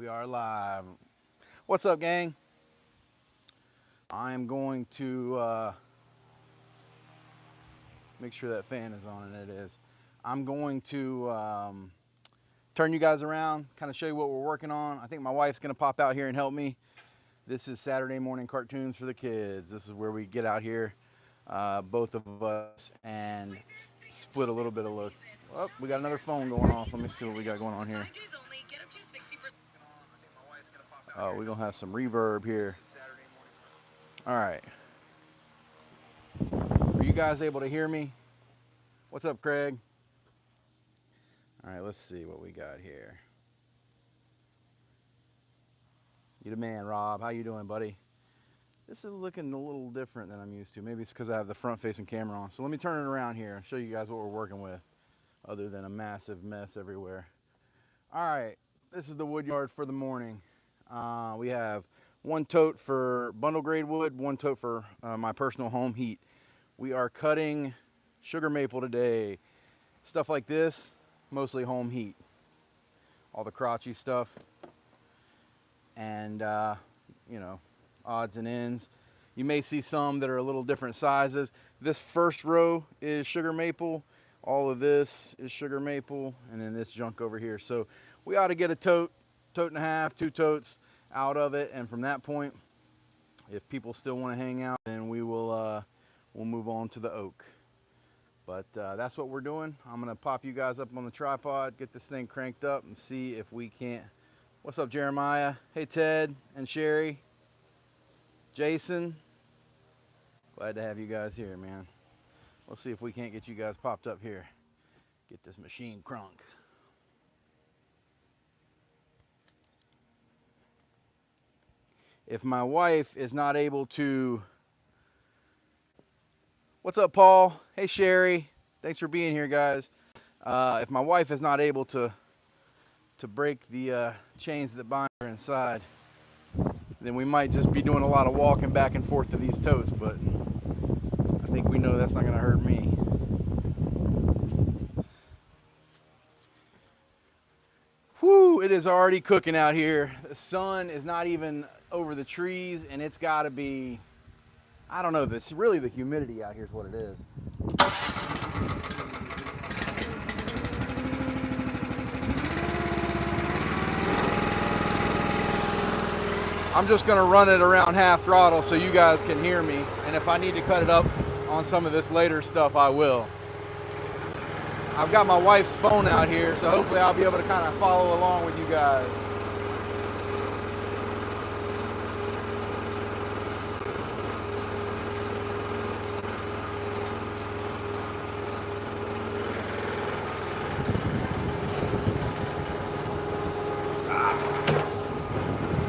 We are live. What's up, gang? I am going to make sure that fan is on, and it is. I'm going to turn you guys around, kind of show you what we're working on. I think my wife's going to pop out here and help me. This is Saturday morning cartoons for the kids. This is where we get out here, both of us, and split a little bit of look. Oh, we got another phone going off. Let me see what we got going on here. Oh, we're going to have some reverb here. All right. Are you guys able to hear me? What's up, Craig? All right, let's see what we got here. You the man, Rob. How you doing, buddy? This is looking a little different than I'm used to. Maybe it's because I have the front-facing camera on. So let me turn it around here and show you guys what we're working with, other than a massive mess everywhere. All right, this is the wood yard for the morning. We have one tote for bundle grade wood, one tote for my personal home heat. We are cutting sugar maple today. Stuff like this, mostly home heat. All the crotchy stuff. And, you know, odds and ends. You may see some that are a little different sizes. This first row is sugar maple. All of this is sugar maple. And then this junk over here. So we ought to get a tote and a half, 2 totes out of it. And from that point, if people still want to hang out, then we will we'll move on to the oak. But that's what we're doing. I'm going to pop you guys up on the tripod, get this thing cranked up, and see if we can't. What's up, Jeremiah? Hey, Ted and Sherry. Jason. Glad to have you guys here, man. Let's see if we can't get you guys popped up here. Get this machine crunk. If my wife is not able to... What's up, Paul? Hey, Sherry. Thanks for being here, guys. If my wife is not able to break the chains that bind her inside, then we might just be doing a lot of walking back and forth to these totes, but I think we know that's not going to hurt me. Whew, it is already cooking out here. The sun is not even over the trees, and it's got to be, I don't know, this really the humidity out here is what it is. I'm just going to run it around half throttle so you guys can hear me, and if I need to cut it up on some of this later stuff, I will. I've got my wife's phone out here, so hopefully I'll be able to kind of follow along with you guys.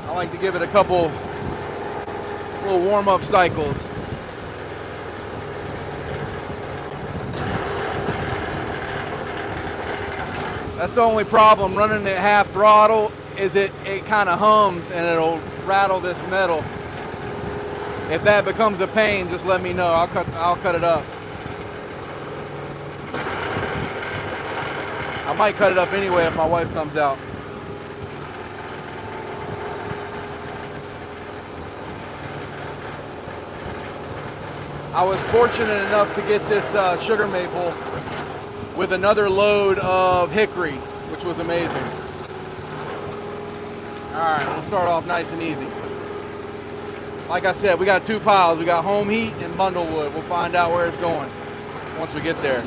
I like to give it a couple little warm-up cycles. That's the only problem running at half throttle is it kind of hums and it'll rattle this metal. If that becomes a pain, just let me know. I'll cut it up. I might cut it up anyway if my wife comes out. I was fortunate enough to get this sugar maple with another load of hickory, which was amazing. All right, we'll start off nice and easy. Like I said, we got 2 piles. We got home heat and bundle wood. We'll find out where it's going once we get there.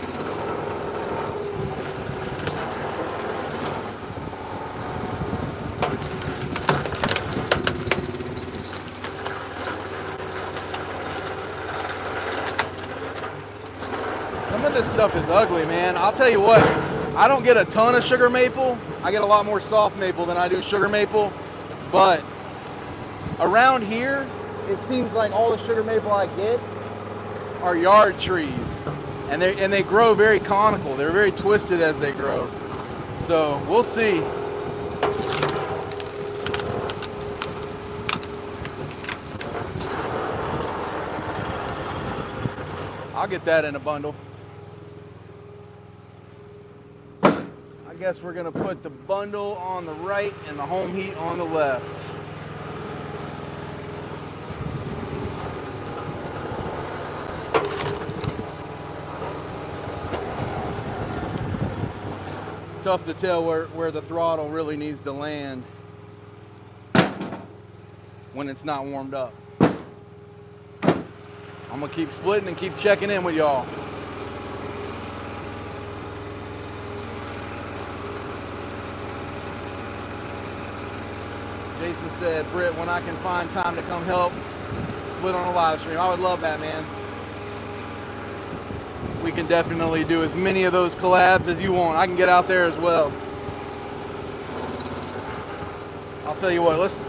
Some of this stuff is ugly, man. I'll tell you what, I don't get a ton of sugar maple. I get a lot more soft maple than I do sugar maple. But around here, it seems like all the sugar maple I get are yard trees. And they grow very conical. They're very twisted as they grow. So we'll see. I'll get that in a bundle. guess we're gonna put the bundle on the right and the home heat on the left. Tough to tell where the throttle really needs to land when it's not warmed up. I'm gonna keep splitting and keep checking in with y'all. Jason said, Britt, when I can find time to come help split on a live stream. I would love that, man. We can definitely do as many of those collabs as you want. I can get out there as well. I'll tell you what, let's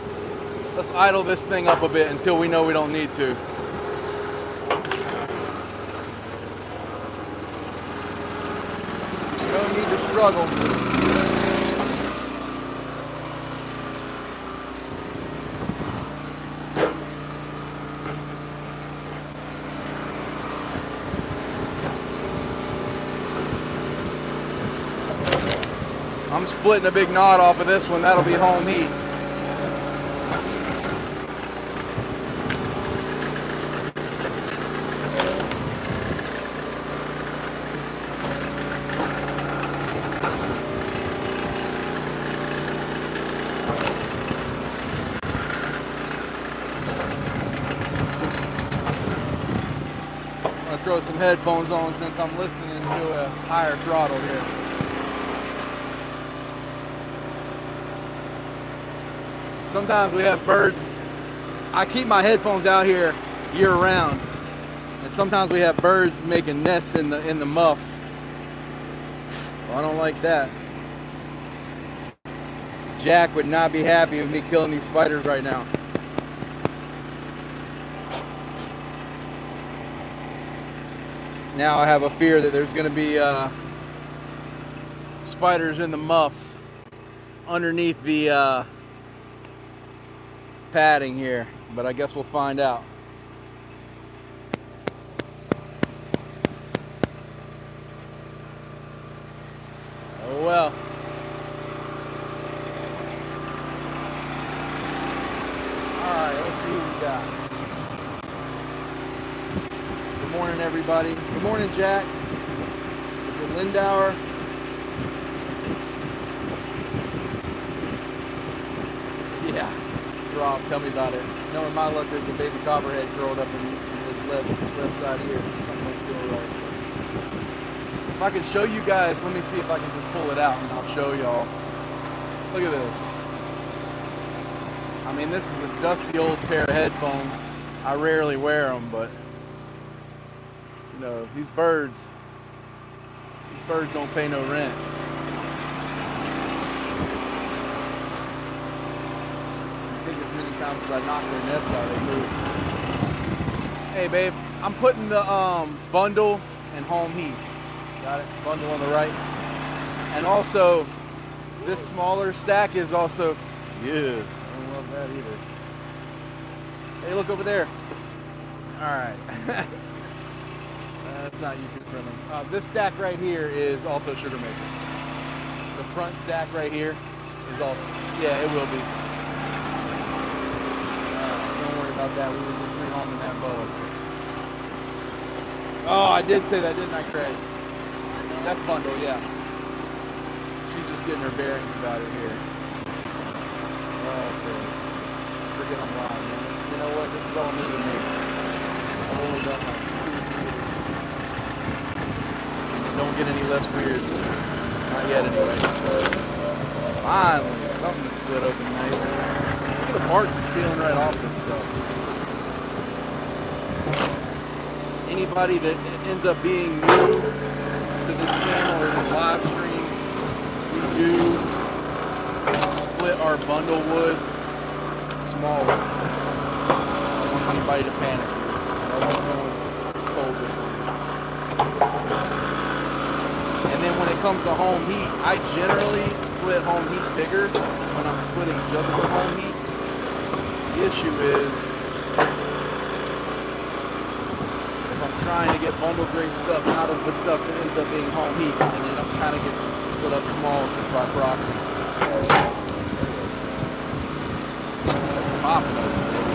idle this thing up a bit until we know we don't need to. No need to struggle. I'm splitting a big knot off of this one. That'll be home heat. I'm gonna throw some headphones on since I'm listening to a higher throttle here. Sometimes we have birds. I keep my headphones out here year round, and sometimes we have birds making nests in the muffs. Well, I don't like that. Jack would not be happy with me killing these spiders right now. Now I have a fear that there's going to be spiders in the muff underneath the padding here, but I guess we'll find out. Oh well. Alright, let's see what we got. Good morning, everybody. Good morning, Jack. Is it Lindauer? Yeah. Rob, tell me about it. No, in my luck, there's a baby copperhead curled up in his left side here. Something don't feel right. If I can show you guys, let me see if I can just pull it out and I'll show y'all. Look at this. I mean, this is a dusty old pair of headphones. I rarely wear them, but you know, these birds don't pay no rent. Times as I knock their nest out, they move. Hey babe, I'm putting the bundle and home heat. Got it? Bundle on the right. And also, this smaller stack is also, yeah, I don't love that either. Hey, look over there. Alright. That's not YouTube friendly. This stack right here is also sugar maple. The front stack right here is also, yeah, it will be. About that, we were just rehoming that boat. Oh, I did say that, didn't I, Craig? That's bundle, yeah. She's just getting her bearings about it here. Okay. Forget I'm lying, man. You know what? This is all new to me. I've only done like 2 years. Don't get any less weird. Not yet, anyway. Finally, something split open nice. Look at the bark peeling right off this stuff. Anybody that ends up being new to this channel or this live stream, we do split our bundle wood smaller. I don't want anybody to panic here. I don't know what's cold this one. And then when it comes to home heat, I generally split home heat bigger when I'm splitting just for home heat. The issue is, if I'm trying to get bundle grade stuff out of the stuff that ends up being home heat, and then it kind of gets split up small by proxy. That's popping over there.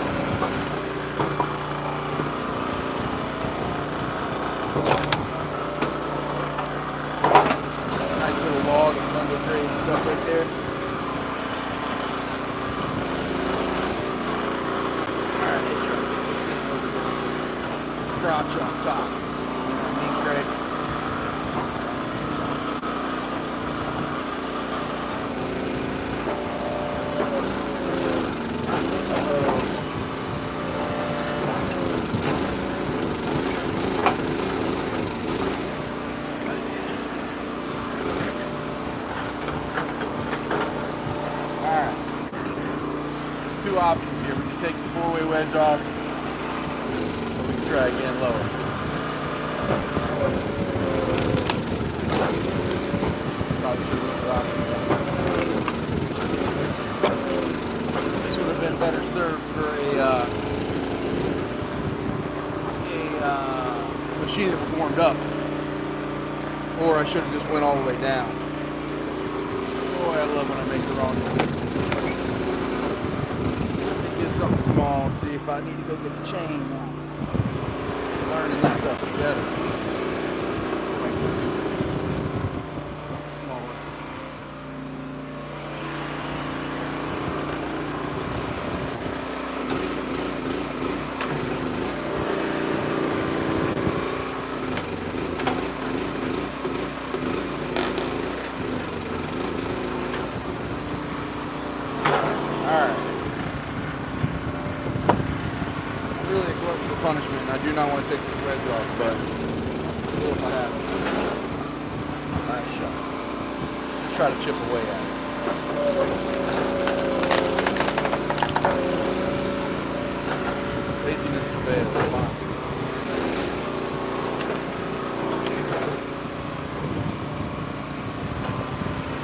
Nice little log of thunder grade stuff right there. Alright, let's try to get this thing over there. Crotch on top. You know what I mean, Craig? Two options here. We can take the 4-way wedge off, or we can try again lower. Probably should have looked options. This would have been better served for a machine that was warmed up, or I should have just went all the way down. Boy, I love when I make the wrong decision. Something small, see if I need to go get a chain now. Learning this stuff together. Something smaller. Alright. Really a glutton for punishment, and I do not want to take this wedge off, but cool if I have it. Nice shot. Let's just try to chip away at it. Laziness prevails. Fine.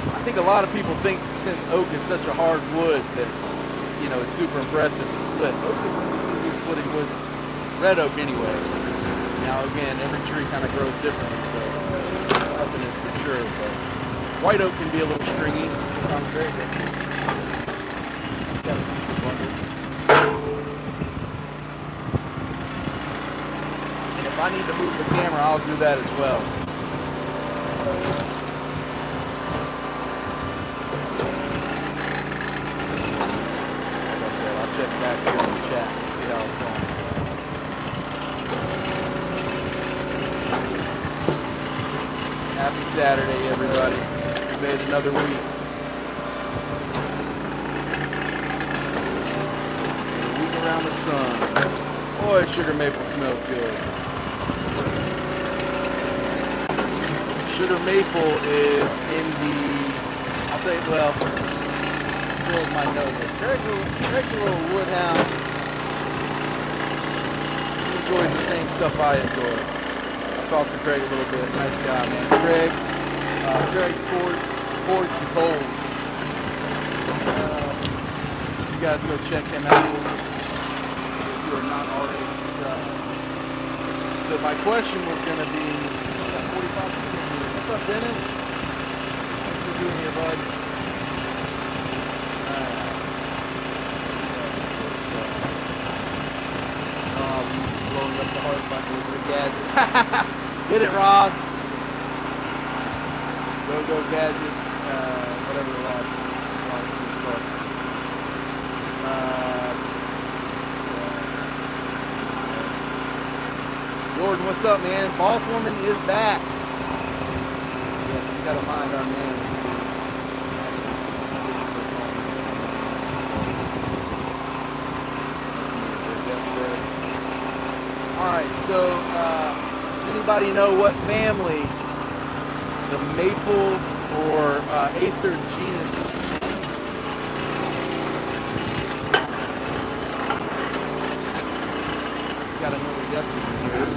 I think a lot of people think since oak is such a hard wood that, you know, it's super impressive to split. Oak is splitting wood, red oak anyway. Now again, every tree kind of grows differently, so nothing is for sure. But white oak can be a little stringy. Sometimes very different. Got a piece of bundle. And if I need to move the camera, I'll do that as well. Like I said, I'll check back here in the chat. How it's going. Happy Saturday, everybody. We made another week. A week around the sun. Boy, sugar maple smells good. Sugar maple is in the, I'll tell you, well, girls might know this. Greg's a little woodhound. Enjoys the same stuff I enjoy. I talked to Craig a little bit. Nice guy, man. Craig's Forged and Coals. You guys go check him out if you are not already. So my question was going to be, 45 minutes. What's up, Dennis? Thanks for being here, bud. Blowing up the heart button with the gadget. Get it, Rob. Go gadget. Whatever the Rob is called. Jordan, what's up, man? Boss Woman is back. Yes, we gotta find our man. Alright, so anybody know what family the maple or Acer genus? Gotta know the depth of this.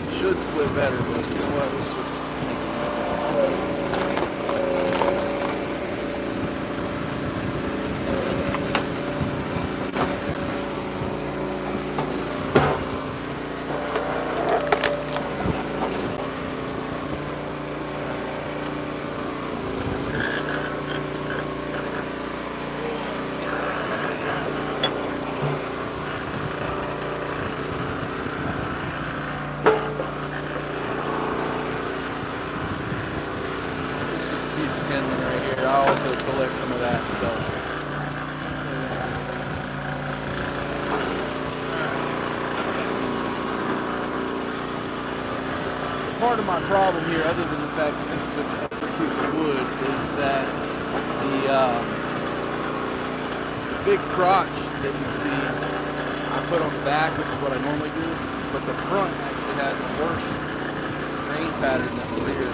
It should split better, but you know what? Let's just make it part of my problem here, other than the fact that this is just a piece of wood, is that the big crotch that you see, I put on the back, which is what I normally do, but the front actually has a worse grain pattern than the rear.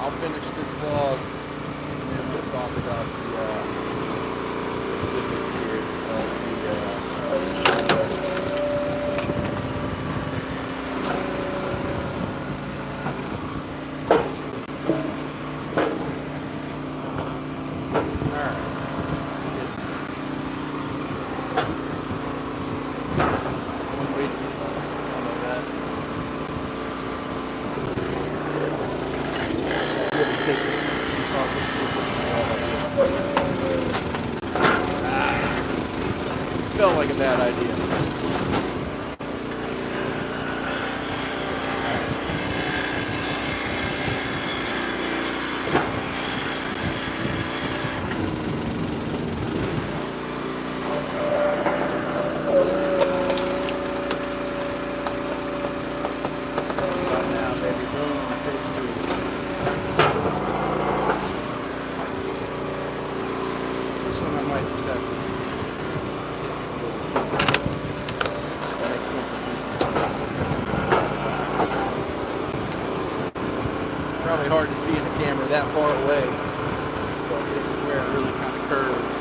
I'll finish this vlog and then we'll talk about the specifics here of the felt like a bad idea. Stop now, baby. Boom. Stage 2. This one I might just have to probably hard to see in the camera that far away, but this is where it really kind of curves.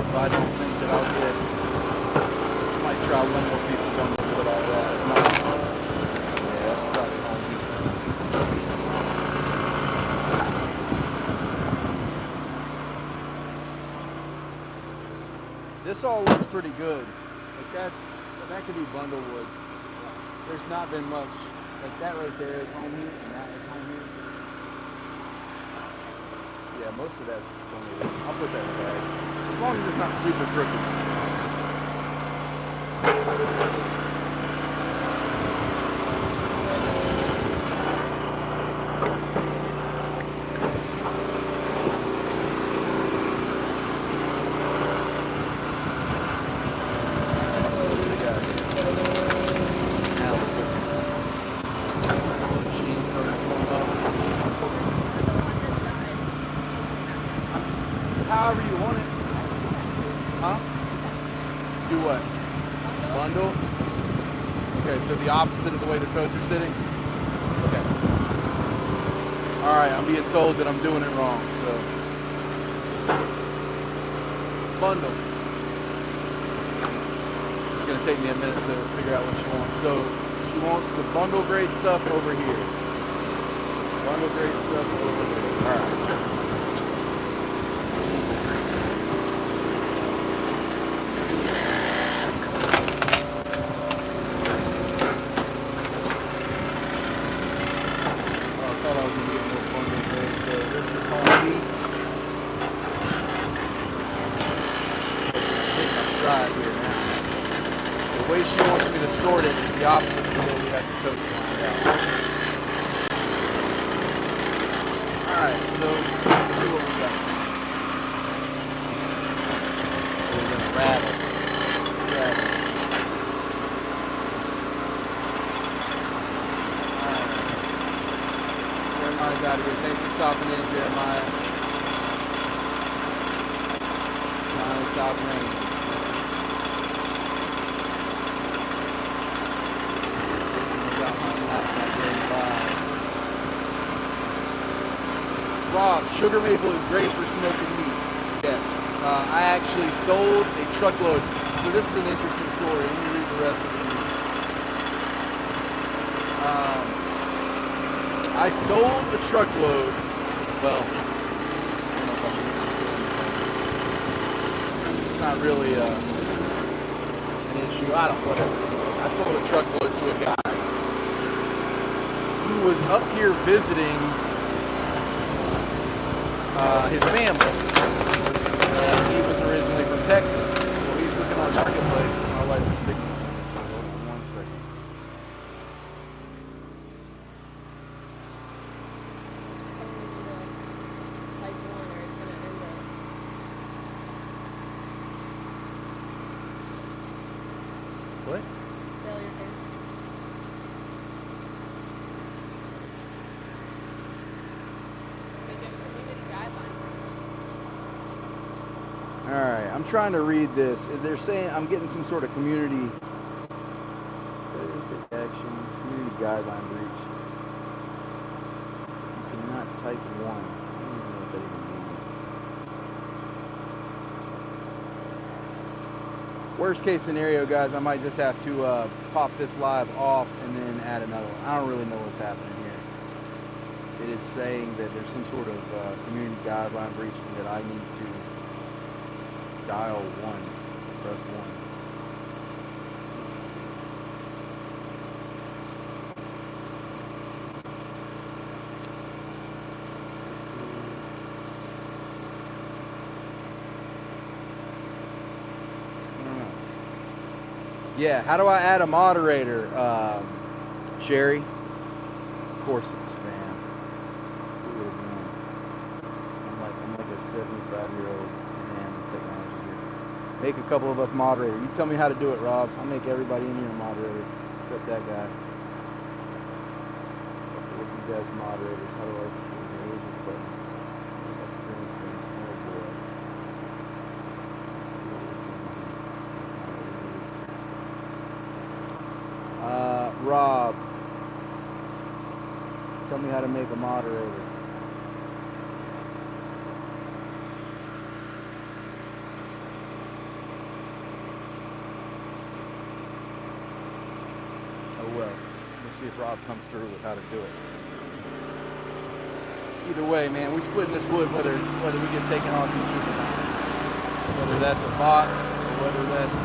If I don't think that I'll get, I might try one more piece of bundle wood all that. Yeah, that's probably all me. This all looks pretty good. Like that could be bundle wood. There's not been much. Like that right there is home heat, and that is home heat. Yeah, most of that bundle wood. I'll put that in the bag. As long as it's not super crooked. However you want it. Huh? Do what? Bundle? Okay, so the opposite of the way the totes are sitting? Okay. Alright, I'm being told that I'm doing it wrong, so. Bundle. It's going to take me a minute to figure out what she wants. So, she wants the bundle grade stuff over here. Bundle grade stuff over here. Alright. The way she wants me to sort it is the opposite of the way we have the totes lined out. Alright, so let's see what we got. We're going to rattle. Rattle. Alright. Jeremiah's out of here. Thanks for stopping in, Jeremiah. Finally stopped raining. Rob, sugar maple is great for smoking meat. Yes. I actually sold a truckload. So this is an interesting story. Let me read the rest of it. I sold a truckload. Well, I don't know if I should. It's not really an issue. I don't know. Whatever. I sold a truckload to a guy who was up here visiting his family. He was originally from Texas, so he's looking on Marketplace. I'll light the signal. So hold on 1 second. What? Failure case. Alright, I'm trying to read this. They're saying I'm getting some sort of community action, community guideline breach. You cannot type 1. I don't even know what that even means. Worst case scenario, guys, I might just have to pop this live off and then add another one. I don't really know what's happening here. It is saying that there's some sort of community guideline breach and that I need to dial 1, press 1. Yeah, how do I add a moderator, Sherry? Of course it's spam. Who would have known? I'm like a 75-year-old man with technology here. Make a couple of us moderators. You tell me how to do it, Rob. I'll make everybody in here a moderator, except that guy. What you guys moderators? How do I see the button? That's green screen. Oh boy. Rob, tell me how to make a moderator. Oh well, let's see if Rob comes through with how to do it. Either way, man, we splitting this wood whether we get taken off YouTube or not. Whether that's a bot or whether that's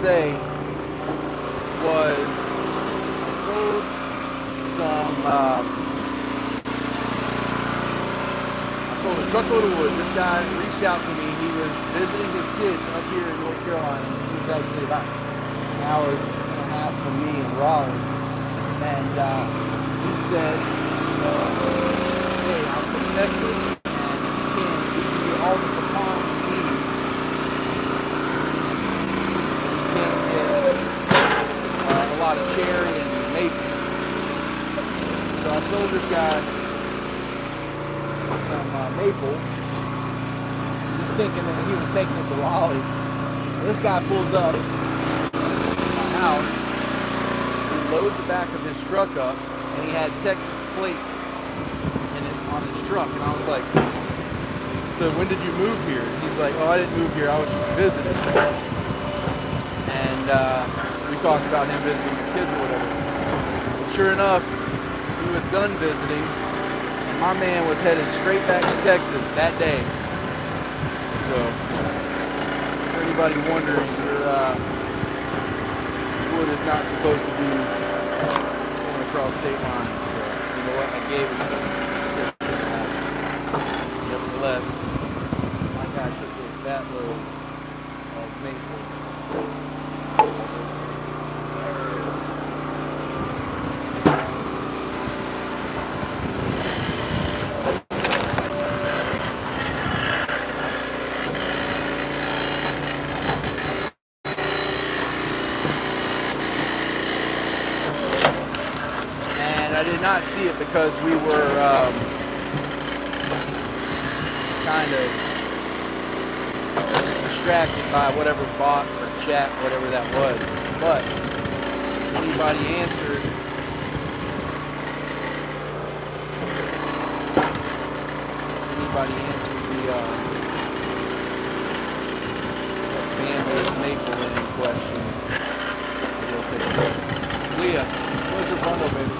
say was I sold some I sold a truckload of wood. This guy reached out to me. He was visiting his kids up here in North Carolina. He was actually about an hour and a half from me in Raleigh. And he said, hey, I'm from Texas and we can give you all the pecans you need. A lot of cherry and maple. So I sold this guy some maple, just thinking that he was taking it to Raleigh. This guy pulls up to my house, he loads the back of his truck up, and he had Texas plates in it on his truck. And I was like, so when did you move here? And he's like, oh, I didn't move here, I was just visiting. And we talked about him visiting his kids or whatever. Well, sure enough, he was done visiting, and my man was headed straight back to Texas that day. So, for anybody wondering, your wood is not supposed to be going across state lines. So, you know what? I gave it to him. Nevertheless, my guy took that load of maple. I did not see it because we were kind of distracted by whatever bot or chat, whatever that was. But anybody answered, the family maple in question. We'll take a look. Leah, where's your bundle, baby?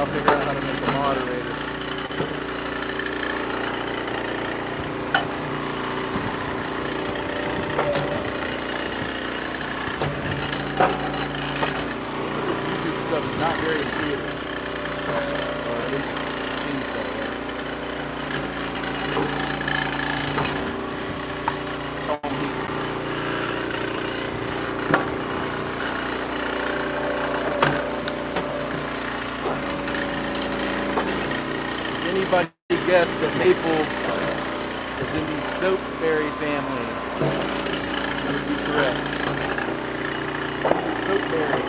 I'll figure out how to make a moderator. This YouTube stuff is not very intuitive, or at least it seems that way. Tone heat. Anybody guess that maple is in the soapberry family? You would be correct. Soapberry.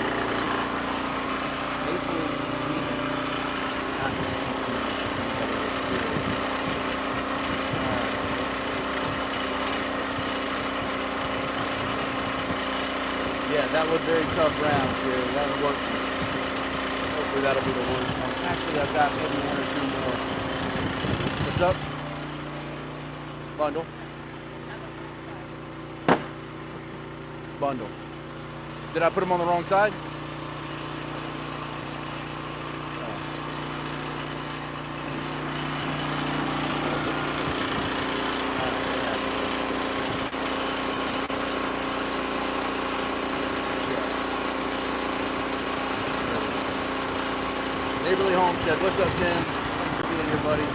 Maple genus, not species. Yeah, that was very tough round, Jerry. That would work. Hopefully that'll be the worst one. Actually, I've got maybe one or two more. What's up? Bundle. Bundle. Did I put them on the wrong side? Neighborly Homestead, what's up, Tim? Thanks for being here, buddy.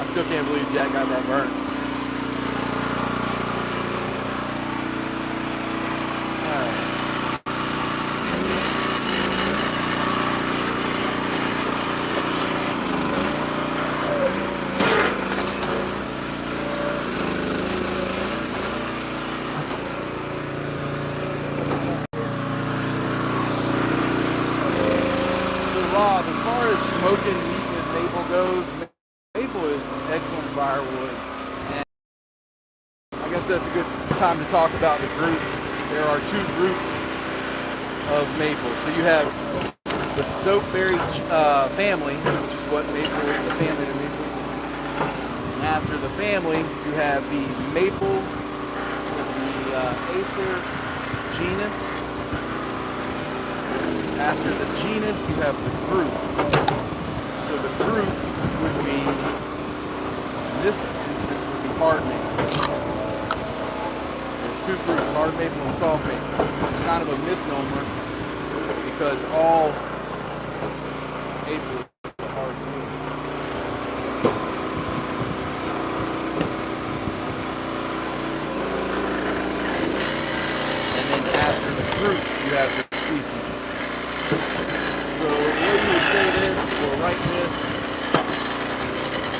I still can't believe Jack got that burnt. Rob, as far as smoking meat with maple goes, maple is excellent firewood, and I guess that's a good time to talk about the group. There are two groups of maple. So you have the soapberry family, which is what maple, the family of maple is. And after the family, you have the maple, the Acer genus. After the genus, you have the group. So the group would be, in this instance, would be hard maple. There's two groups, hard maple and soft maple. It's kind of a misnomer because all maple is hard maple. And then after the group, you have the species. So the way you would say this or write this,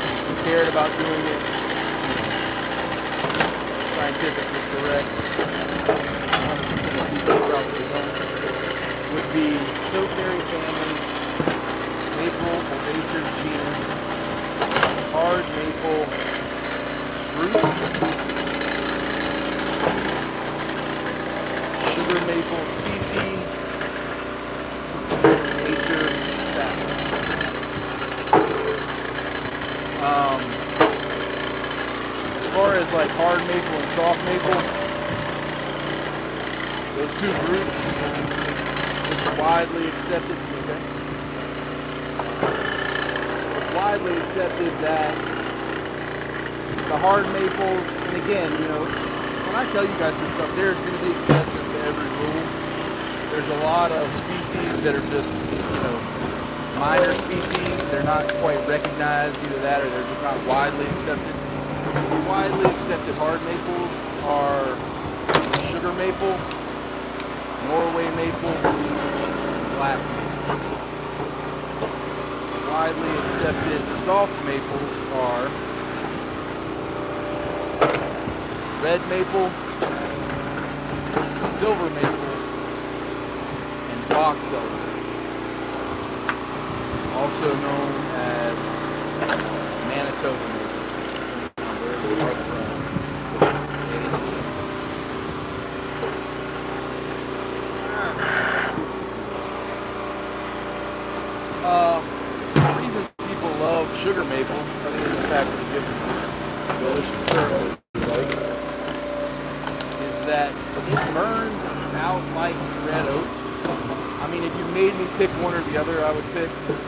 if you cared about doing it scientifically correct, would be soapberry family, maple or Acer genus, hard maple group, sugar maple species, Acer sap. As far as like hard maple and soft maple, those two groups, it's widely accepted. Okay? It's widely accepted that the hard maples, and again, you know, when I tell you guys this stuff, there's going to be exceptions to every rule. There's a lot of species that are just, you know, minor species. They're not quite recognized, either that or they're just not widely accepted. The widely accepted hard maples are sugar maple, Norway maple, black maple. Widely accepted soft maples are red maple, silver maple, and box elder, also known as Manitoba maple. Where we are from. The reason people love sugar maple, other than the fact that it gives us delicious syrup, is that it burns if you made me pick one or the other, I would pick. If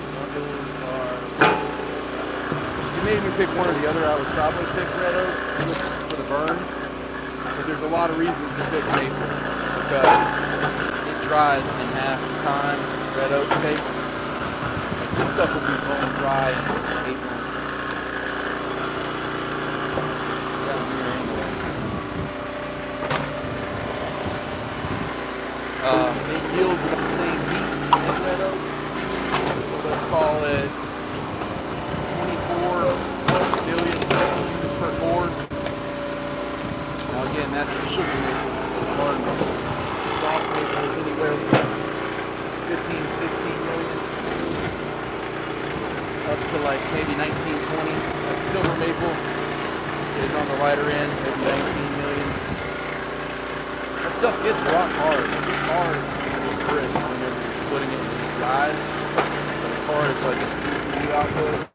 you made me pick one or the other, I would probably pick red oak just for the burn. But there's a lot of reasons to pick maple because it dries in half the time red oak takes. Like this stuff will be bone dry in 8 months. Down here anyway. It yields the same heat as red oak, so let's call it 24 billion BTUs per cord. Now again, that's the sugar maple, hard maple. Soft maple is anywhere from 15, 16 million up to like maybe 19, 20. Like silver maple is on the lighter end, maybe 19 million. That stuff gets rock hard. It gets hard with grit whenever you're splitting it and it dries. But as far as like its BTU output,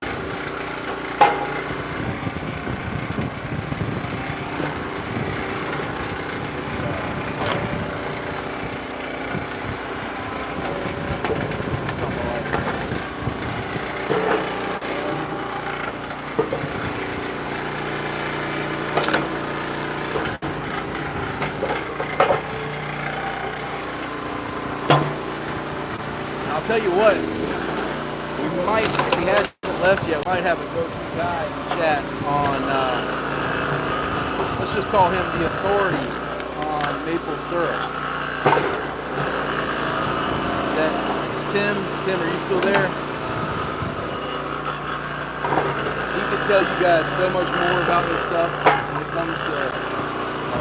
I'll tell you what, we might, if he hasn't left yet, might have a go-to guy in the chat on, let's just call him the authority on maple syrup. It's Tim. Tim, are you still there? He could tell you guys so much more about this stuff when it comes to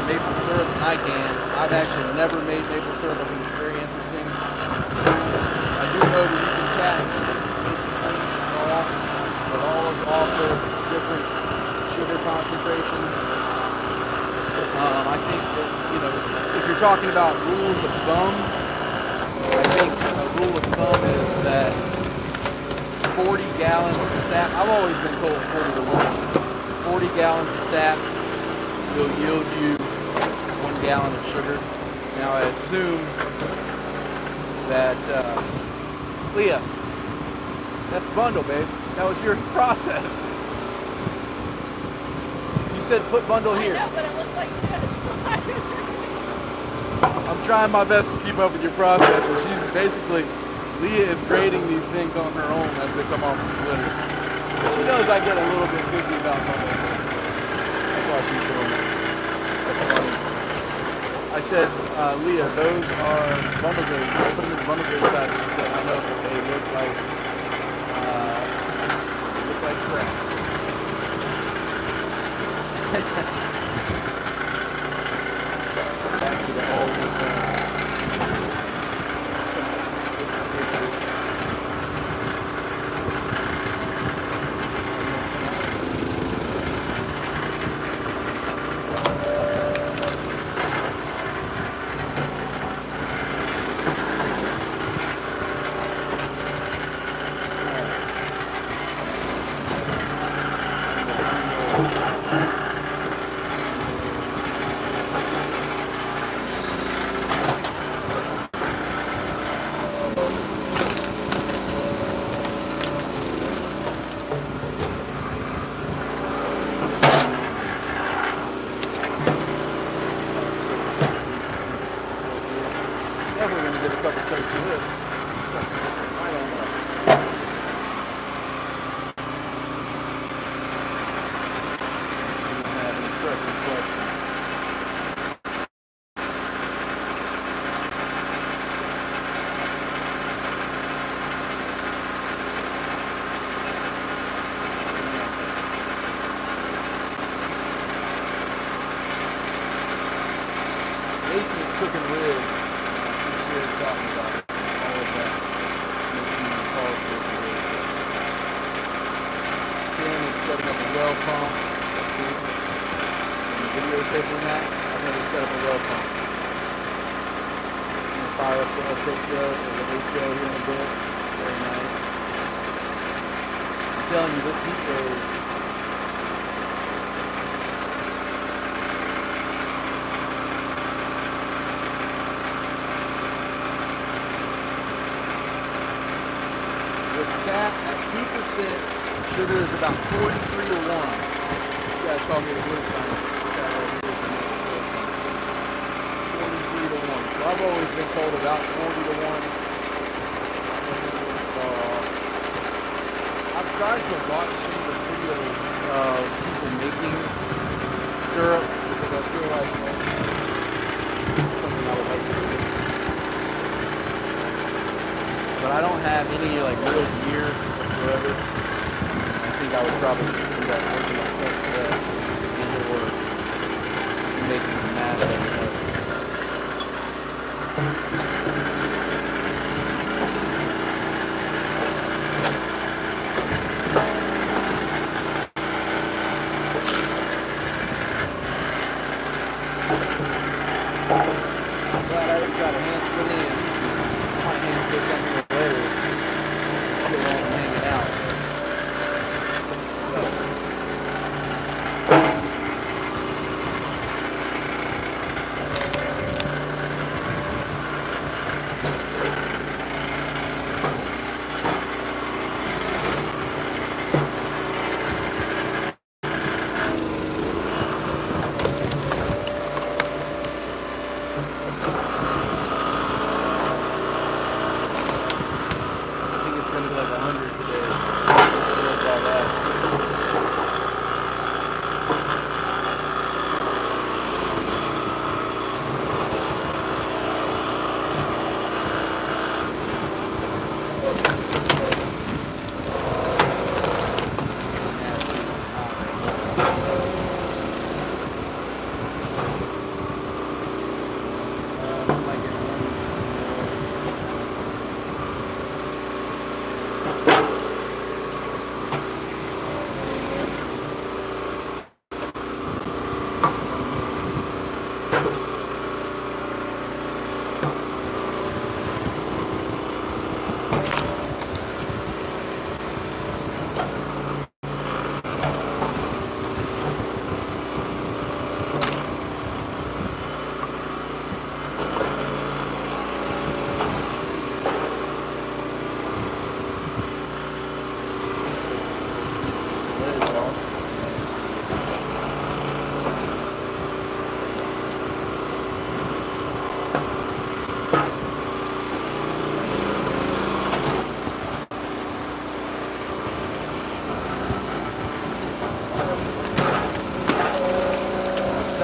maple syrup than I can. I've actually never made maple syrup. I think it's very interesting. I do know that you can tap but all offer different sugar concentrations. I think that, you know, if you're talking about rules of thumb, I think a rule of thumb is that 40 gallons of sap, I've always been told 40 to 1. 40 gallons of sap will yield you 1 gallon of sugar. Now I assume that Leah, that's the bundle, babe. That was your process. You said put bundle here. I know, but it looks like I'm trying my best to keep up with your process. And she's basically, Leah is grading these things on her own as they come off the splitter. She knows I get a little bit picky about bundle things. That's why she's doing it. That's funny. I said, Leah, those are bundle grades. I put them in the bundle grade side. She said, I know, but they look like crap. Back to the old definitely going to get a couple takes of this. Right on up. See if you have any pressing questions. Jason is cooking ribs. Talking about all of that. Tim is setting up a well pump. That's cool. And the videotaping that, I've never set up a well pump. I'm going to fire up the SHO or the HO here in a bit. Very nice. I'm telling you, this heat wave. With sap at 2%, sugar is about 43 to 1. You guys call me the blue sign. 43 to 1. So I've always been told about 40 to 1. I've tried to watch some of the videos of people making syrup because I feel like it's something I would like to do. But I don't have any like real gear whatsoever. I think I would probably just end up working myself to death and or making a massive mess. I'm glad I got a hand split in it. I might hand split something later. Still on hanging out.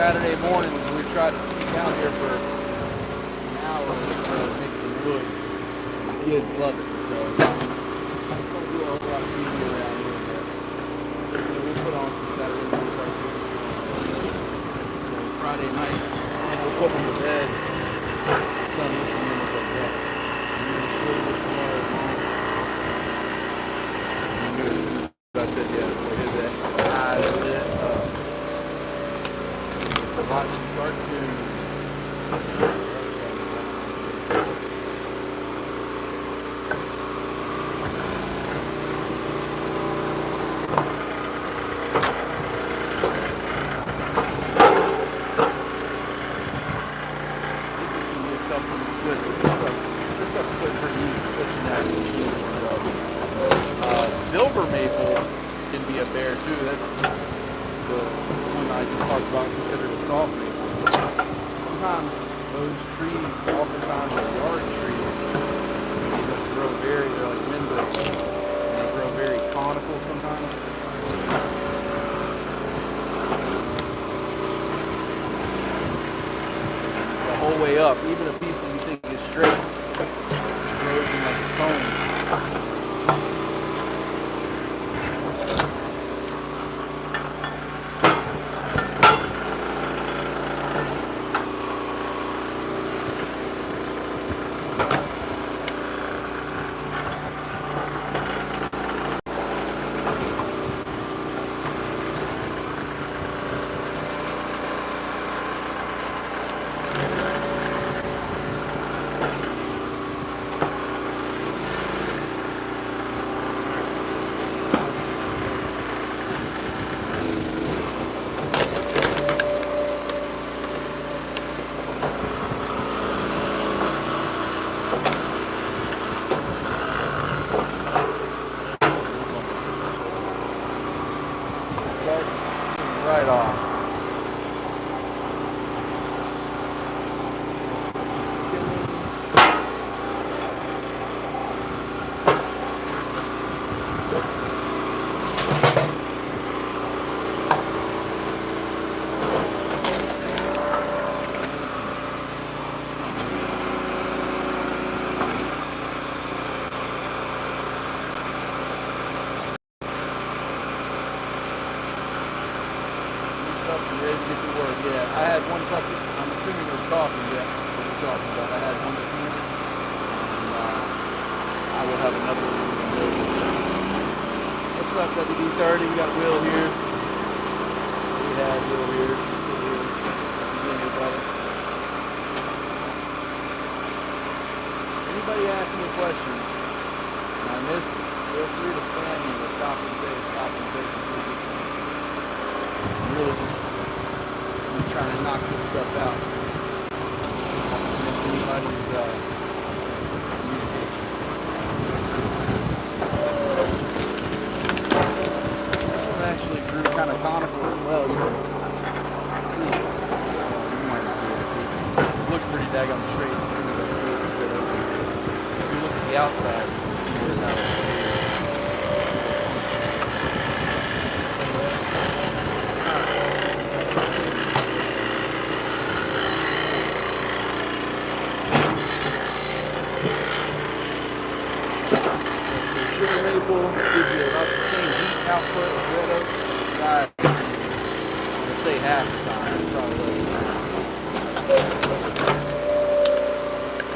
Saturday morning, we tried to be down here for an hour to make some wood. The kids love it, so we don't do a whole lot of TV around here, but we'll put on some Saturday morning cartoons. So Friday night, we'll put them to bed. Son looked at me and was like, "Yeah, you're going to school tomorrow morning." I said, "Yeah, what is that?" Watching cartoons. This stuff's split pretty easy, especially now the machine. Silver maple can be a bear too. That's the one I just talked about, considered a soft maple. Sometimes those trees, oftentimes are yard trees, they just grow they're like windbreaks, and they grow very conical sometimes. The whole way up, even a piece that you think is straight, which grows in like a cone. right off. Ready to get to work. Yeah, I had one cup. I'm assuming it was coffee. Yeah, what we're talking about. I had one this morning, and I will have another one still. What's up, WD-30? We got Will here. We had Will here. Still here. Again, your brother. Anybody ask me a question and I missed it, feel free to spam me with copy and paste. I'm really just trying to knock this stuff out. If anybody's communication. This one actually grew kind of conical as well. You might not be able to. It looks pretty daggone straight as soon as I see it split open. If you look at the outside, you can see where that was. Sugar maple gives you about the same heat output as red oak. I'm going to say half the time, it's probably less than that.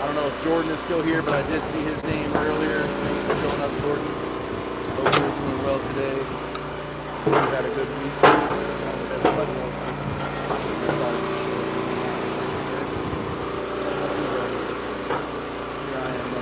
I don't know if Jordan is still here, but I did see his name earlier. Thanks for showing up, Jordan. Hope you're doing well today. Hope you had a good week. Everybody else decided to show up. Here I am.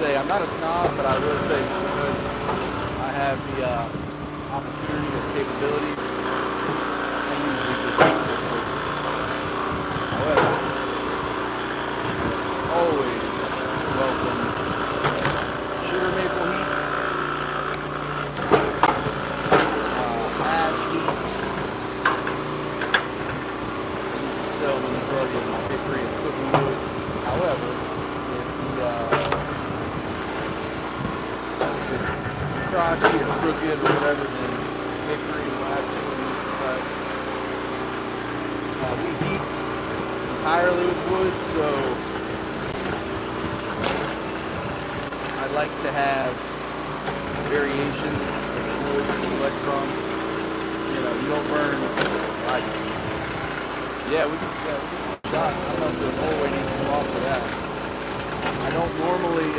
I'm not a snob, but I will say just because I have the opportunity or capability, I usually just keep this quick. However, always welcome sugar maple heat, ash heat. I usually sell the majority of my hickory as cooking wood. However, if crotchety or crooked or whatever, then hickory will absolutely cut. We heat entirely with wood, so I like to have variations of wood to select from. You know, you don't burn like, yeah, we can shot. I don't know if the hallway needs to come off for that. I don't normally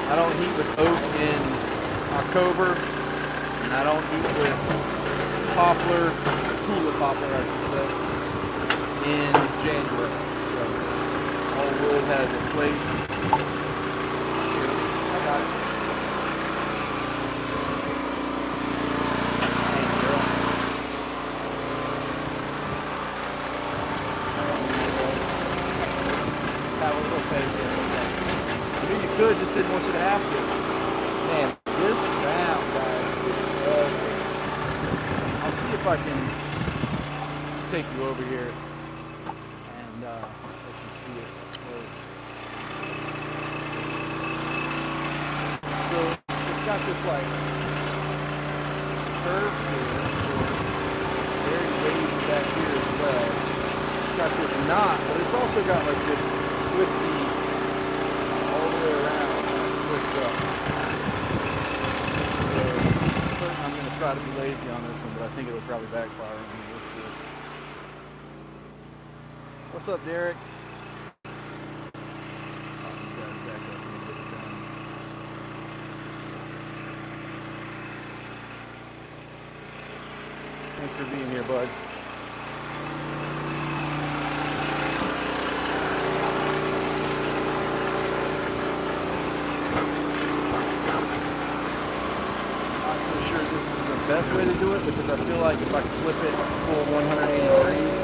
I don't heat with oak in October, and I don't heat with poplar, tulip poplar I should say, in January. So all wood has a place. Here, I got it. Hey, girl. That was okay. I knew you could, just didn't want you to have to. Man, this round, guys, is ugly. I'll see if I can just take you over here and let you see it close. So it's got this like curve to it, very wavy back here as well. It's got this knot, but it's also got like this twisty all the way around. Twists up. So try to be lazy on this one, but I think it'll probably backfire on me. We'll see. What's up, Derek? Thanks for being here, bud. Not so sure this is the best way to do it because I feel like if I flip it full 180 degrees,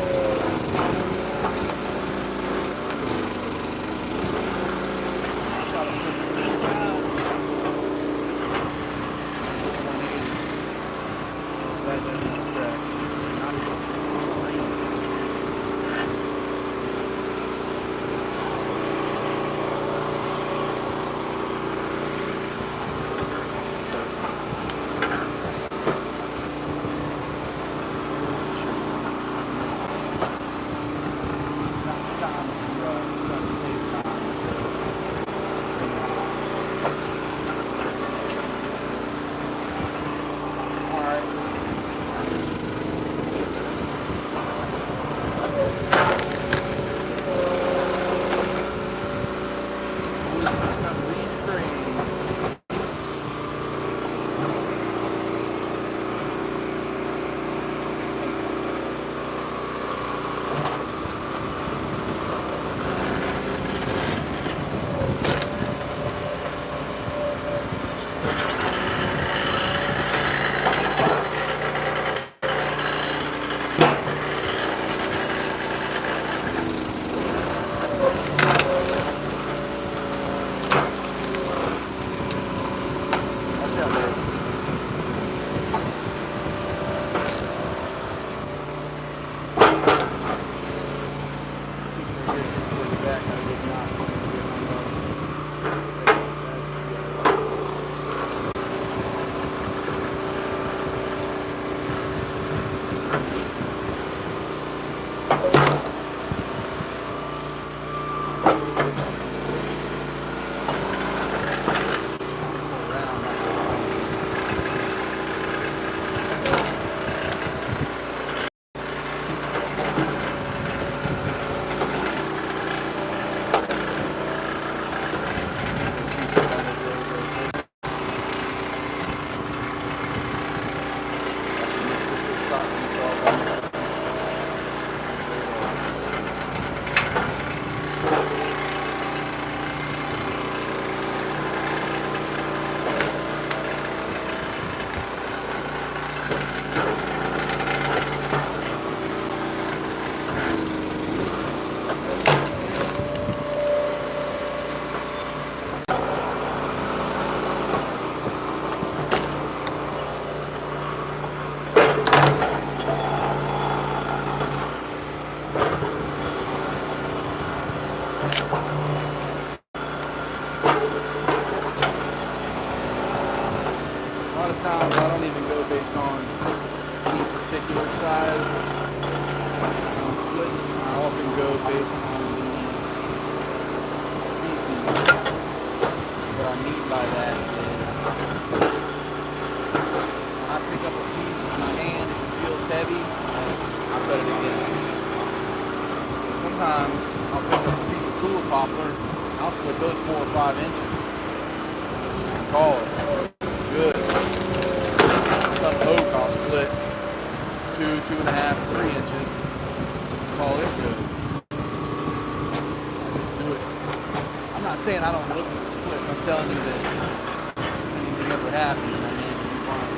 times I don't even go based on any particular size split. I often go based on the species. What I mean by that is when I pick up a piece with my hand, if it feels heavy, I put it again. So sometimes I'll pick up a piece of tulip poplar, and I'll split those 4 or 5 inches. Call it good. Some oak I'll split 2, 2.5, 3 inches. Call it good. I just do it. I'm not saying I don't look at the splits. I'm telling you that anything ever happens, I need to be fine.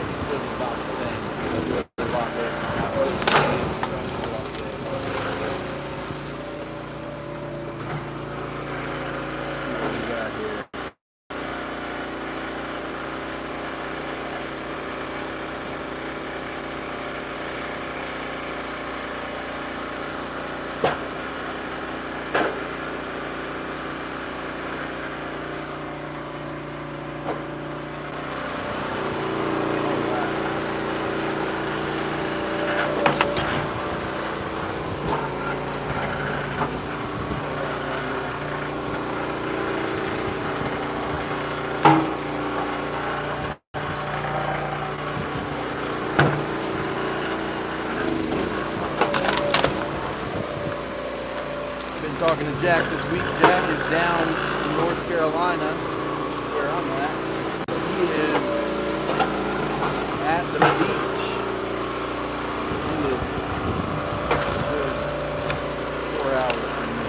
It's really about the same. I do it a lot less than I would. I'm talking to Jack this week. Jack is down in North Carolina, which is where I'm at. He is at the beach. He is a good 4 hours from me.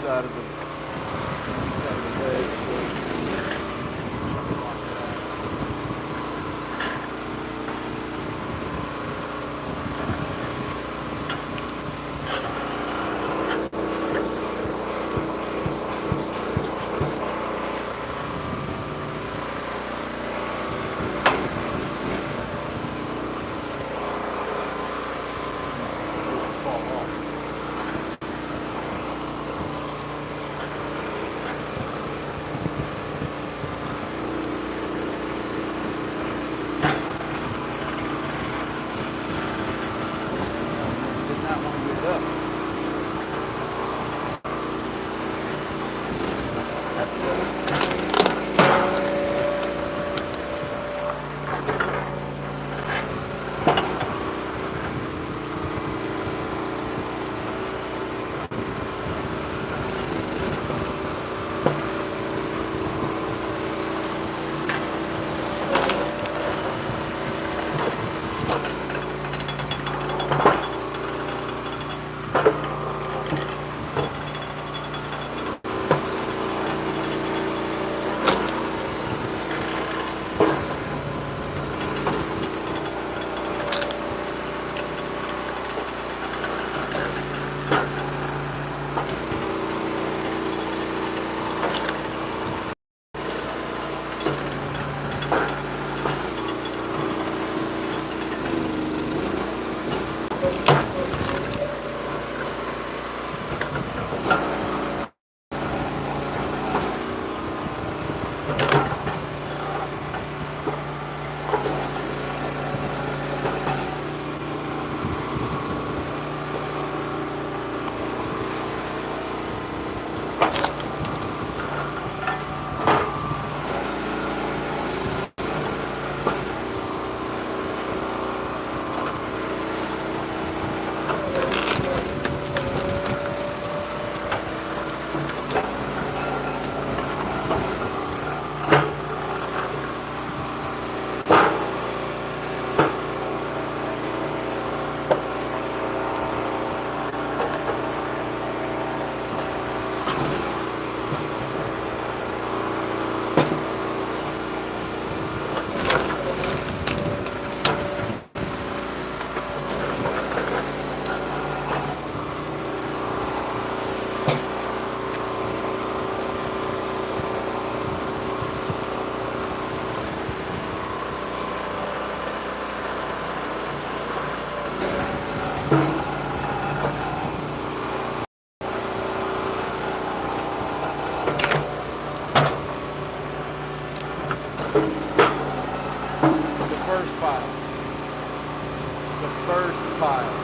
Side of the ledge. The first pile. The first pile.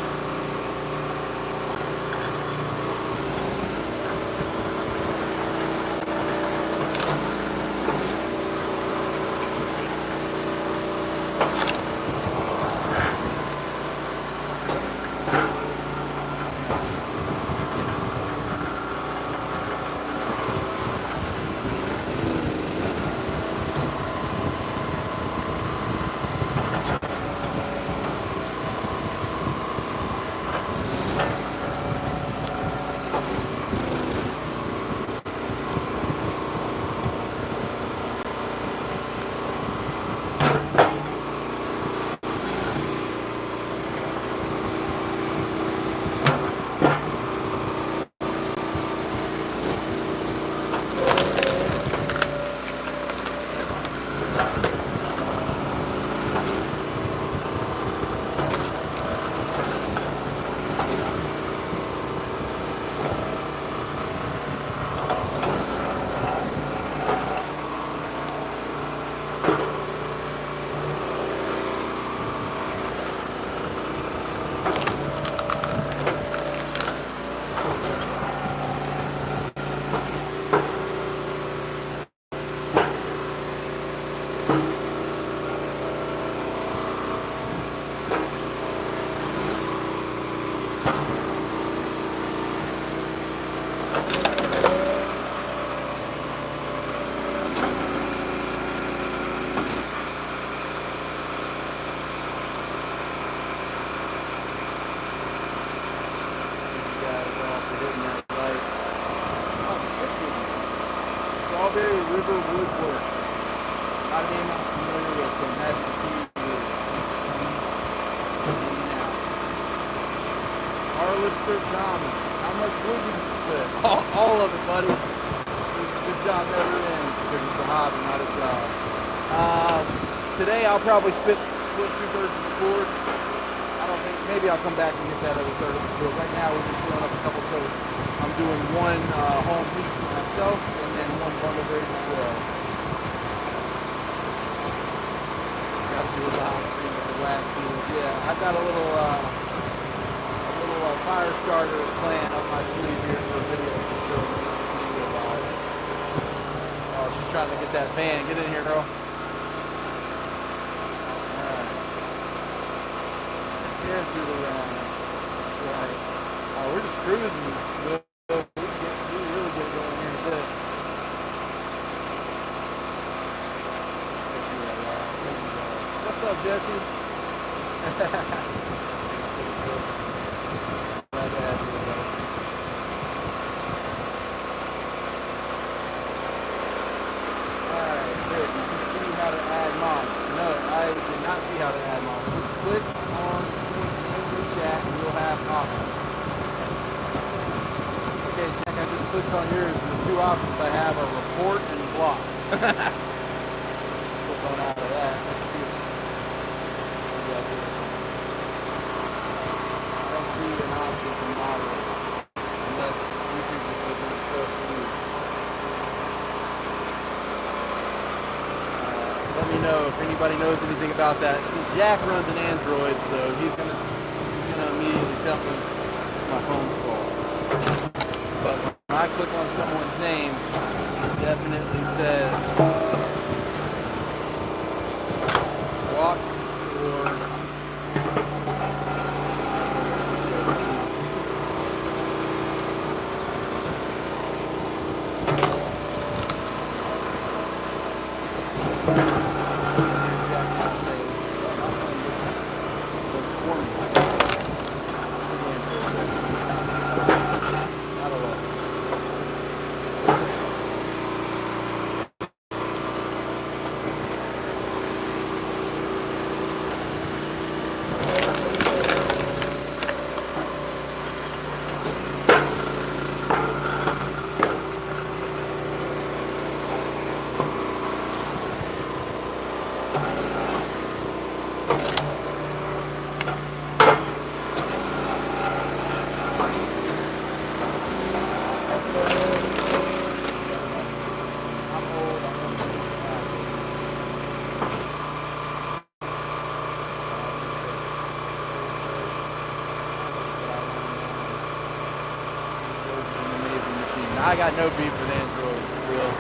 Strawberry River Woodworks. Not a name I'm familiar with, so I'm happy to see you here. Hanging out. Harlister Tommy. How much wood you can split? All of it, buddy. This job never ends because it's a hobby, not a job. Today I'll probably split 2/3 of the cord. I don't think, maybe I'll come back and get that other third of the cord. Right now we're just filling up a couple coats. I'm doing one home heat for myself and then one bundle ready to sell. Got to do a live stream with the wax needles. Yeah, I've got a little fire starter plan up my sleeve here for a video for sure. Oh, she's trying to get that fan. Get in here, girl. Alright. Yeah, do the round. That's right. Oh, we're just cruising. We really get going here in a bit. What's up, Jesse? Glad to have you, brother. Alright, good. Did you see how to add mods? No, I did not see how to add mods. Just click on someone's name in the chat and you'll have options. Okay, Jack, I just clicked on yours and the two options I have are report and block. Click on out of that. Let's see. Maybe I do. I don't see an option for moderate unless YouTube is looking at first view. Let me know if anybody knows anything about that. See, Jack runs an Android, so he's gonna immediately tell me it's my phone's fault. But when I click on someone's name, it definitely says walk or I got no beef with Android, for real.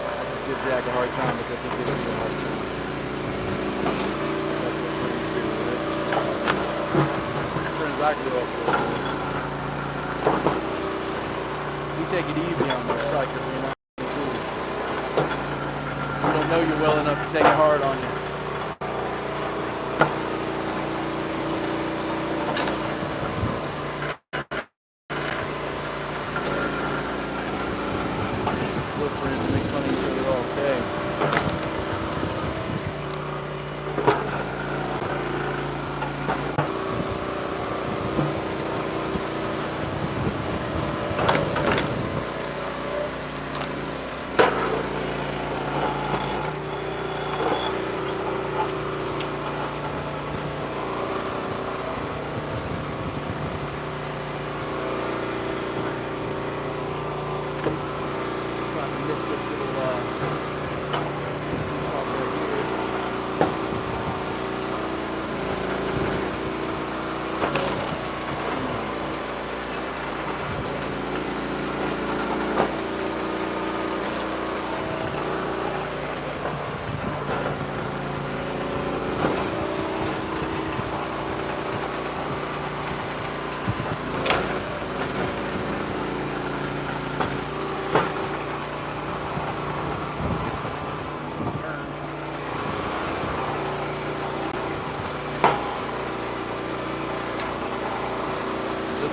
I just give Jack a hard time because he gives me a hard time. That's what friends do, right? That's the friends I grew up with. You take it easy on me, psycher, you know? You don't know you're well enough to take it hard on you. We're friends, make fun of each other all day.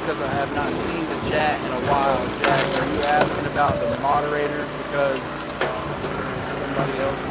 Because I have not seen the chat in a while. Jack, are you asking about the moderator because somebody else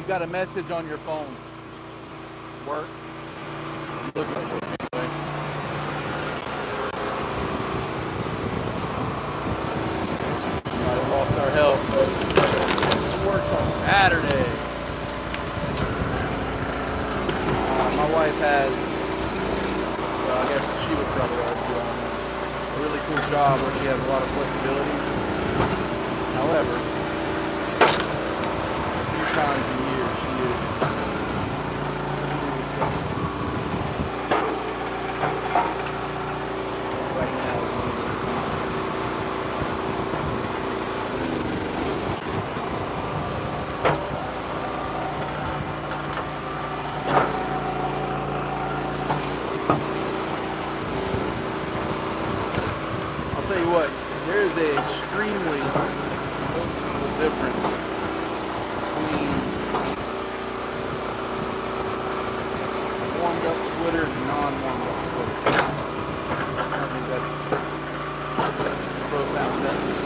got a message on your phone. Work? Look at work anyway. Might have lost our help, but it works on Saturday. My wife has, well, I guess she would probably argue on a really cool job where she has a lot of flexibility. However, a few times a year she is right now is one of those I'll tell you what, there is an extremely noticeable difference between warmed up splitter and non-warmed up splitter. I think that's a profound message.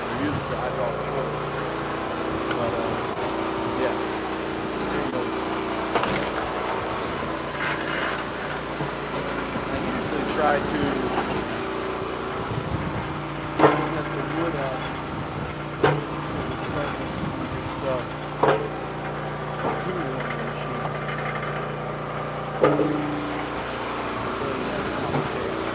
We're used to hydraulic splitter. But yeah, very noticeable. I usually try to set the wood up so it's starting stuff to warm the machine. Really, that's not the case.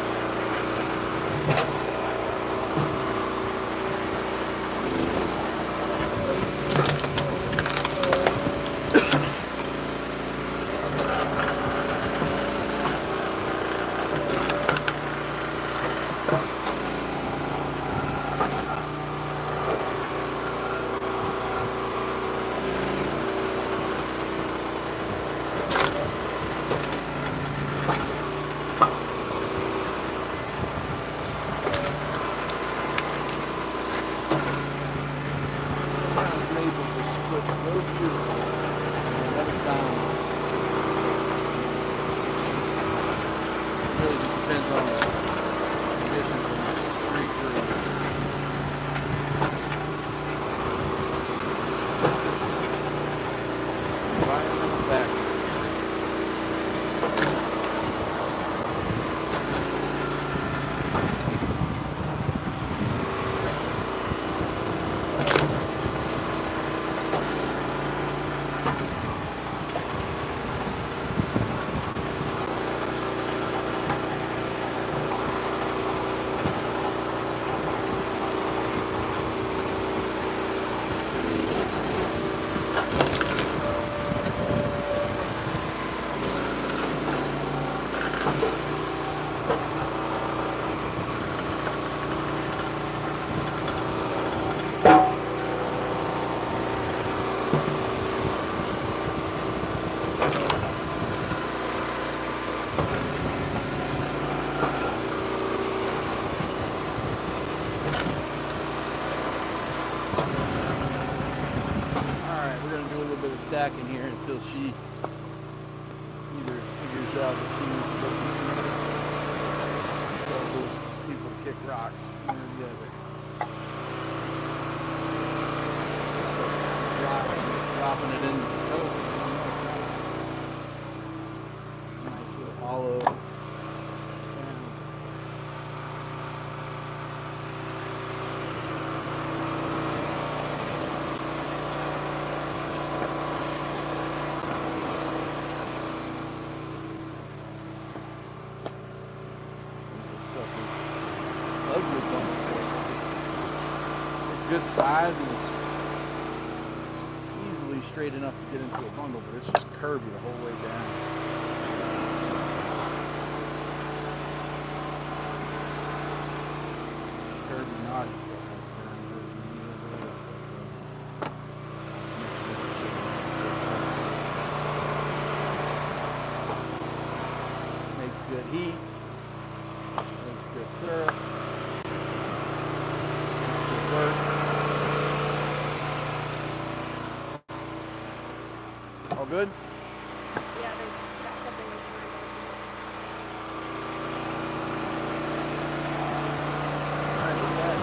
depends on the conditions of the street crew. Environmental factors. Stacking here until she either figures out that she needs to go do something, tells those people to kick rocks, one or the other. Dropping it in the toe. Nice little hollow sound. It's good size and it's easily straight enough to get into a bundle, but it's just curvy the whole way down. Curvy, knotty stuff. Makes good heat. Makes good syrup. All good? Yeah, they got something with All right, look at that.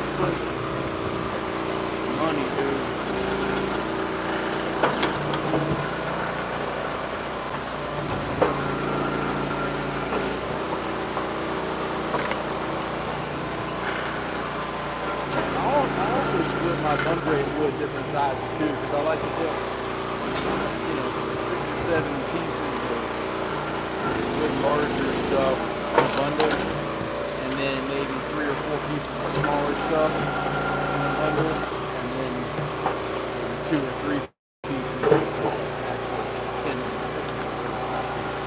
6 foot money, dude. I also split my bunk-grade wood different sizes too, because I like to put, 6 or 7 pieces of good larger stuff in a bundle, and then maybe 3 or 4 pieces of smaller stuff in a bundle, and then maybe 2 or 3 pieces of just actual kindling. This is a really small piece.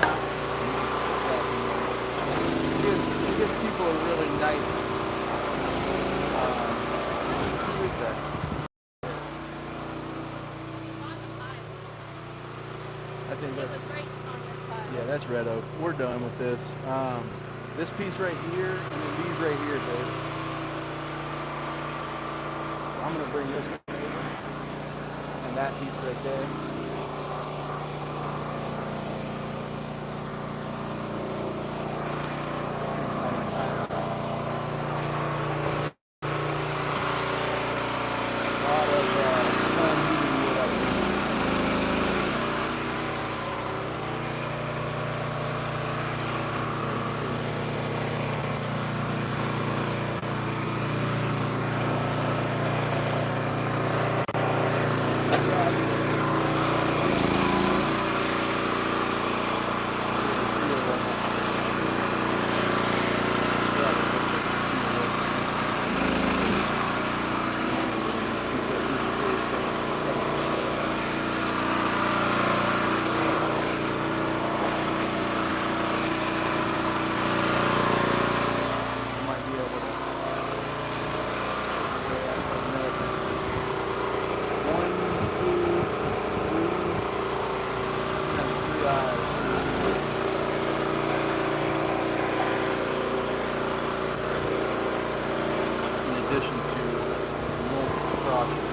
And you can split that. It gives people a really nice. Who is that? I think that's. Yeah, that's red oak. We're done with this. This piece right here, and then these right here, dude. I'm gonna bring this one over, and that piece right there. A lot of home heating wood, I think. Addition to multiple crosses.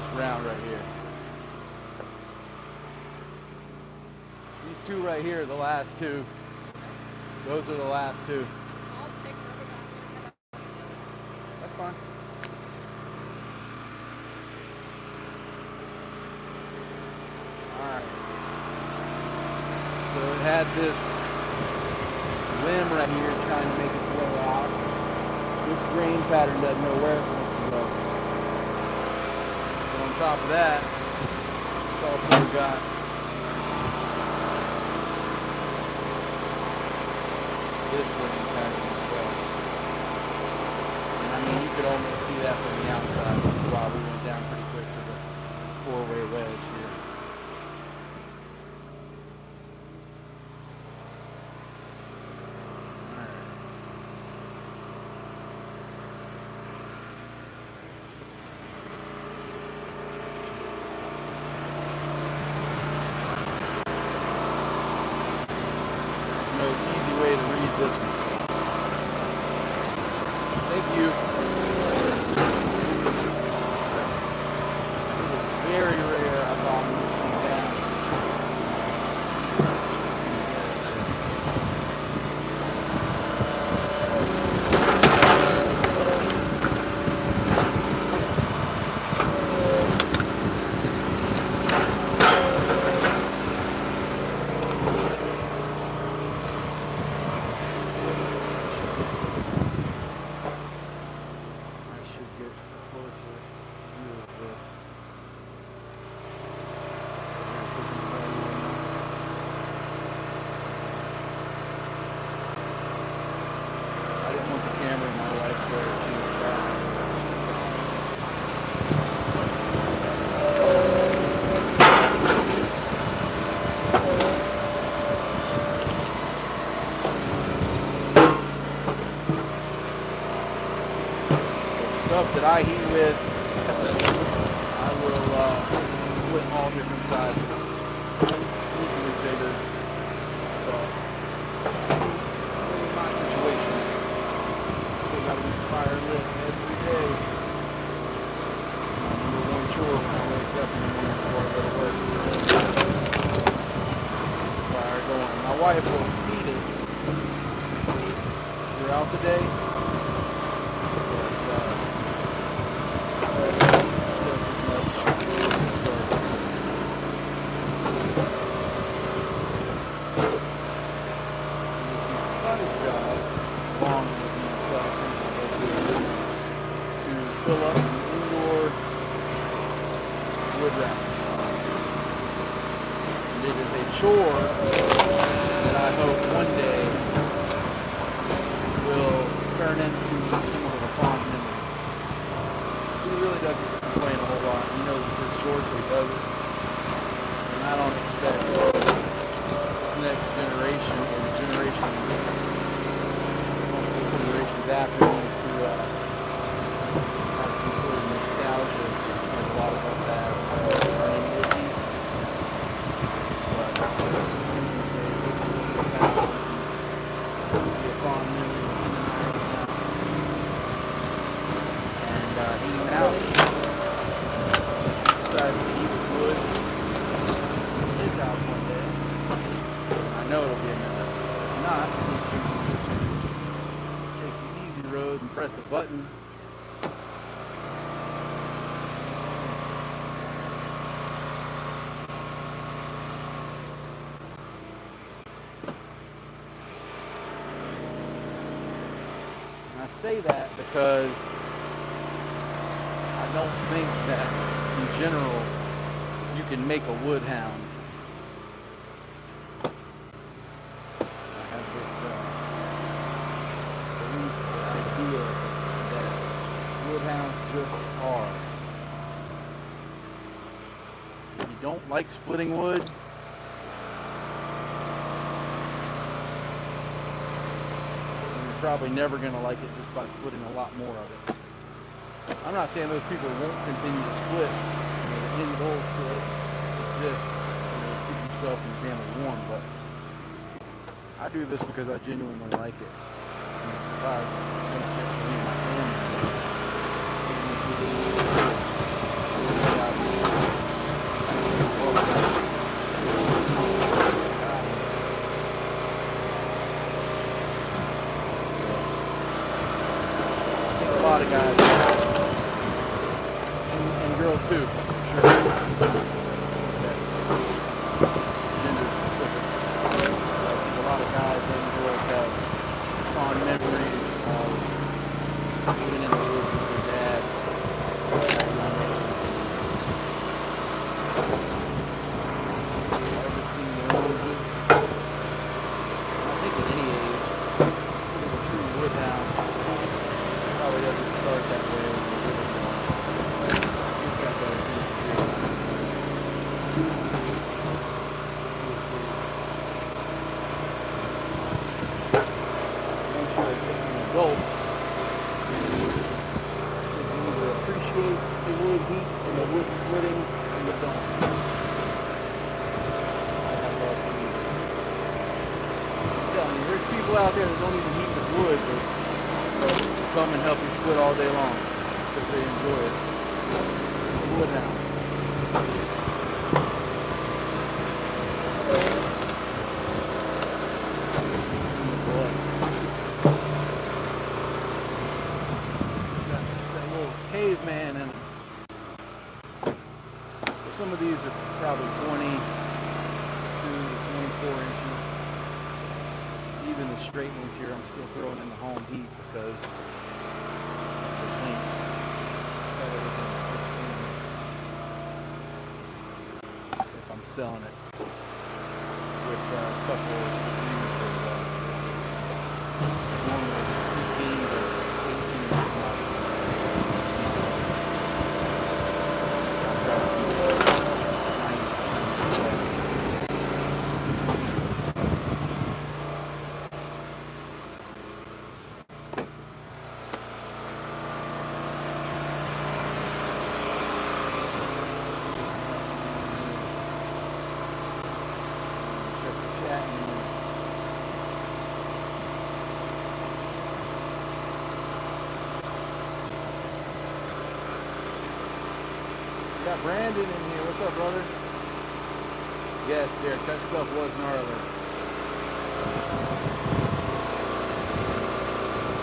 this round right here. These two right here are the last two. Those are the last two. I'll take rubber band. That's fine. Alright. So it had this limb right here trying to make its way out. This grain pattern doesn't know where it's supposed to go. And on top of that, it's also got this grain pattern as well. And I mean, you could almost see that from the outside, which is why we went down pretty quick to the four-way wedge here. No easy way to read this one. Thank you. It was very rare I thought this thing down. I should get a closer view of this. I'm gonna take it right here now. I didn't want the camera in my wife's way or she was stopping. So stuff that I heat with, I will split all different sizes. Usually bigger, but in my situation, I still gotta keep the fire lit every day. It's my number one chore when I wake up in the morning before I go to work. Fire going. My wife will feed it throughout the day. Fill up an indoor wood round. And it is a chore that I hope one day will turn into somewhat of a fond memory. He really doesn't complain a whole lot. He knows it's his chore, so he does it. And I don't expect this next generation or the generations after me to have some sort of nostalgia like a lot of us have. But these days, hopefully it'll pass and be a fond memory of him and I and eating the house. Decides to eat with wood in his house one day. I know it'll be a memory. If not, he chooses to take the easy road and press a button. I say that because I don't think that in general you can make a wood hound. I have this belief or idea that wood hounds just are. If you don't like splitting wood, you're probably never going to like it just by splitting a lot more of it. I'm not saying those people won't continue to split. The end goal still exists, keep yourself and your family warm, but I do this because I genuinely like it. And it provides benefit for me and my family. long heat. I think at any age, with a true woodhound probably doesn't start that way when you're really young. It's got better history. Once you're an adult, you either appreciate the wood heat and the wood splitting, or you don't. I love heat. I'm telling you, there's people out there that don't even heat with wood, but they'll come and help you split all day long just because they enjoy it. It's a woodhound. It's that little caveman in it. So some of these are probably 22 to 24 inches. Even the straight ones here, I'm still throwing in the home heat because of the length. Got everything to 16 if I'm selling it with a couple of units of normally 15 to 18 is my I'm trying to keep 90%. Got Brandon in here. What's up, brother? Yes, Derek, that stuff was gnarly.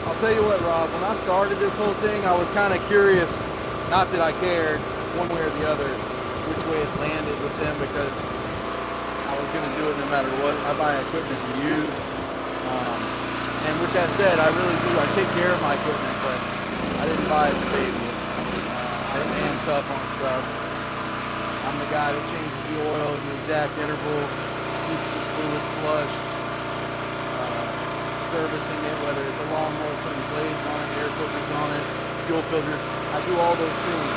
I'll tell you what, Rob, when I started this whole thing, I was kind of curious, not that I cared one way or the other, which way it landed with them, because I was going to do it no matter what. I buy equipment to use. And with that said, I really do. I take care of my equipment, but I didn't buy it to baby it. I am tough on stuff. I'm the guy that changes the oil at the exact interval, keeps the fluids flushed, servicing it, whether it's a lawnmower, putting blades on it, air filters on it, fuel filters. I do all those things,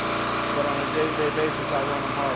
but on a day-to-day basis, I run them hard.